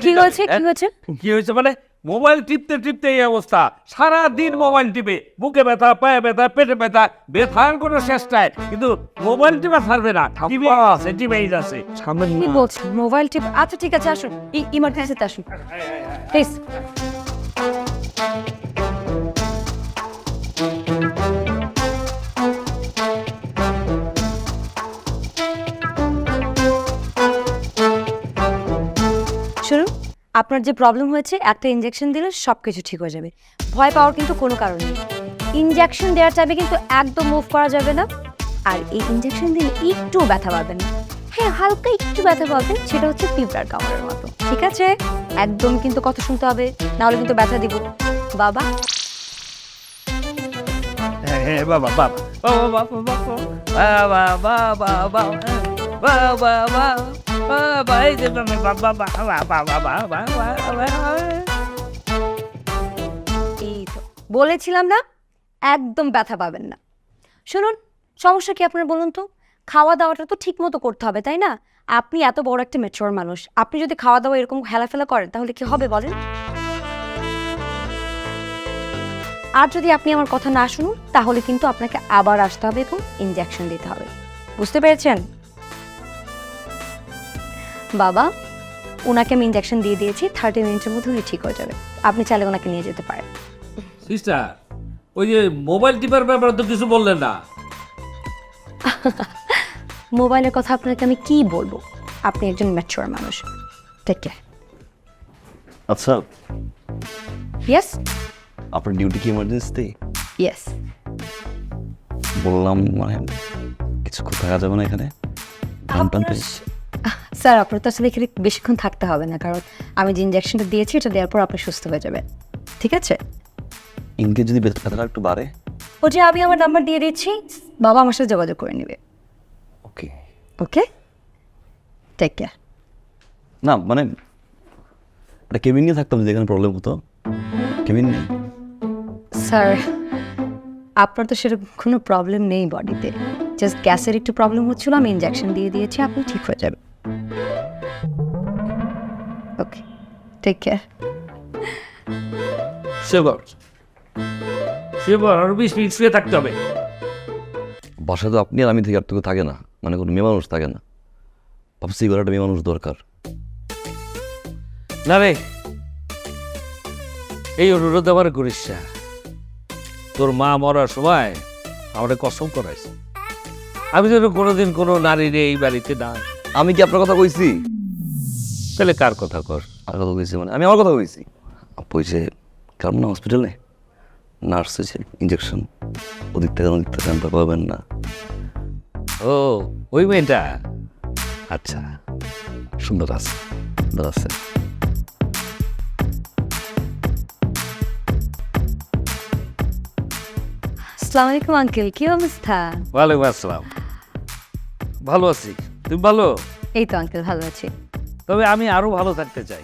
কি হয়েছে কি হয়েছে? কি হয়েছে মানে মোবাইল টিপতে টিপতে এই অবস্থা, সারা দিন মোবাইল টিপে, বুকে ব্যথা, পায়ে ব্যথা, পেটে ব্যথা, ব্যথার কোনো শেষ নাই, কিন্তু মোবাইল টিপা ছাড়বে না, টিপে আছে, টিপেই যাচ্ছে। কি বলছেন মোবাইল টিপ? আচ্ছা ঠিক আছে, আসুন ইমার্জেন্সিতে আসুন প্লিজ। শুনুন, আপনার যে প্রবলেম হয়েছে, একটা ইনজেকশন দিলে সব কিছু ঠিক হয়ে যাবে। ভয় পাওয়ার কিন্তু কোনো কারণ নেই। ইনজেকশন দেওয়ার টাইমে কিন্তু একদম মুভ করা যাবে না। আর এই ইনজেকশন দিলে একটু ব্যথা পাবেন না। হ্যাঁ, হালকা একটু ব্যথা পাবেন, সেটা হচ্ছে পিঁপড়ার কামড়ের মতো। ঠিক আছে? একদম কিন্তু কথা শুনতে হবে, নাহলে কিন্তু ব্যথা দিব। বাবা হ্যাঁ বাবা বাবা বাবা বাবা বাবা বাবা বাবা বাবা বাবা এই যে বাবা বাবা বাবা বাবা বাবা। এই তো বলেছিলাম না, একদম ব্যথা পাবেন না। শুনুন, সমস্যা কি আপনার বলুন তো? খাওয়া দাওয়াটা তো ঠিক মতো করতে হবে, তাই না? আপনি এত বড় একটা ম্যাচিওর মানুষ, আপনি যদি খাওয়া দাওয়া এরকম হেলাফেলা করেন তাহলে কি হবে বলেন? আর যদি আপনি আমার কথা না শুনুন, তাহলে কিন্তু আপনাকে আবার আসতে হবে এবং ইনজেকশন দিতে হবে। বুঝতে পেরেছেন? বাবা, ওনাকে আমি ইনজেকশন দিয়ে দিয়েছি, 30 মিনিটের মধ্যে উনি ঠিক হয়ে যাবে। আপনি চাইলে ওনাকে নিয়ে যেতে পারেন। সিস্টার, ওই যে মোবাইল টিপার ব্যাপারে তো কিছু বললেন না। মোবাইলের কথা আপনাকে আমি কি বলবো? আপনি একজন ম্যাচিওর মানুষ। Take care. আচ্ছা, ইয়েস আপনার ডিউটি কি ইমার্জেন্সি? ইয়েস। বললাম মানে কিছুক্ষণ থাকা যাবে না এখানে? স্যার, আপনার তো আসলে এখানে বেশিক্ষণ থাকতে হবে না, কারণ আমি যে ইনজেকশনটা দিয়েছি এটা দেওয়ার পর আপনি সুস্থ হয়ে যাবেন। ঠিক আছে? ইনকে যদি ব্যথাটা একটু বাড়ে? ও যে আমি আমার নাম্বার দিয়ে দিচ্ছি, বাবা আমার সাথে যোগাযোগ করে নেবে। ওকে ওকে, টেক কেয়ার। না মানে একটা কেবিন নিয়ে থাকতাম যদি এখানে প্রবলেম হতো। কেবিন নেই স্যার, আপনার তো সেরকম কোনো প্রবলেম নেই বডিতে, জাস্ট গ্যাসের একটু প্রবলেম হচ্ছিল, আমি ইনজেকশন দিয়ে দিয়েছি, আপনি ঠিক হয়ে যাবে। ওকে, টেক কেয়ার। সেবার সেবার আর 20 মিনিট শুয়ে থাকতে হবে। বাসায় তো আপনি আর আমি থেকে আর তো কেউ থাকে না, মানে কোনো মেয়ে মানুষ থাকে না। ভাবছি এবার একটা মেয়ে মানুষ দরকার। না রে, এই অনুরোধ আমার করিস না। তোর মা মরার সময় আমাদের কসম করাইছে, আমি যেন কোনোদিন কোনো নারীর এই বাড়িতে না। আমি কি আপনার কথা কইছি? তাহলে কার কথা কর? আর কথা কইছি মানে আমি আমার কথা কইছি। ওই যে কারণ না হসপিটালে নার্স হয়েছে, ইঞ্জেকশন ওদিক থেকে পাবেন না। ও, ওই মেয়েটা? আচ্ছা, সুন্দর আছে, সুন্দর আছে। আসসালামু আলাইকুম আঙ্কেল, কি অবস্থা? ওয়ালাইকুম আসসালাম। ভালো আছি, তুমি ভালো? এই তো আঙ্কেল, ভালো আছি। তবে আমি আরো ভালো থাকতে চাই।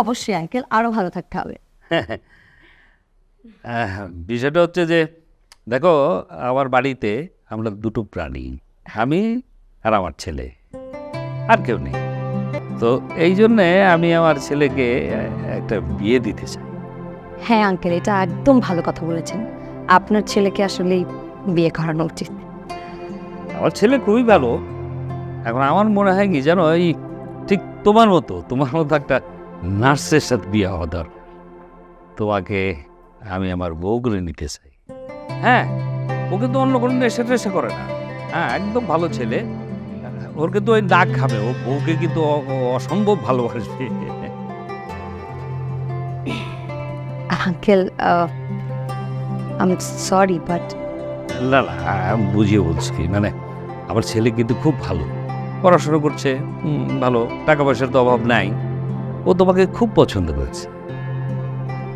অবশ্যই আঙ্কেল, আরো ভালো থাকতে হবে। বিষয়টা হচ্ছে যে, দেখো, আমার বাড়িতে আমরা দুটো প্রাণী, আমি আর আমার ছেলে, আর কেউ নেই। তো এই জন্যে আমি আমার ছেলেকে একটা বিয়ে দিতে চাই। হ্যাঁ আঙ্কেল, এটা একদম ভালো কথা বলেছেন। আপনার ছেলেকে আসলেই বিয়ে করানো উচিত। আমার ছেলে খুবই ভালো। এখন আমার মনে হয় কি জানো, এই ঠিক তোমার মতো একটা নার্সের সাথে বিয়ে হওয়া দরকার। তোমাকে আমি আমার বউ করে নিতে চাই। হ্যাঁ, ও কিন্তু অন্য কোনো নেশা টেশা করে না। হ্যাঁ, একদম ভালো ছেলে। ওর কিন্তু ওই নাক খাবে, ও বউকে কিন্তু অসম্ভব ভালোবাসবে। আঙ্কেল, আমি সরি বাট না না, আমি বুঝিয়ে বলছি কি, মানে আমার ছেলে কিন্তু খুব ভালো, পড়াশোনা করছে, ভালো, টাকা পয়সার তো অভাব নাই। ও তোমাকে খুব পছন্দ করেছে।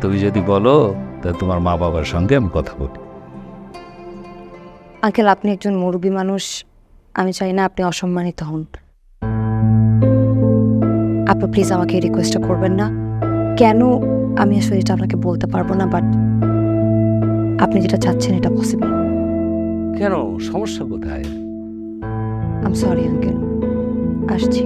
তুমি যদি বলো তা তোমার মা বাবার সঙ্গে আমি কথা বলি। আঙ্কেল, আপনি একজন মুরব্বী মানুষ, আমি চাই না আপনি অসম্মানিত হন। আপনি প্লিজ আমাকে এই রিকোয়েস্টটা করবেন না। কেন আমি আসলে এটা আপনাকে বলতে পারবো না, বাট আপনি যেটা চাচ্ছেন এটা পসিবল। কেন, সমস্যা কোথায়? আই এম সরি আঙ্কেল, আসছি।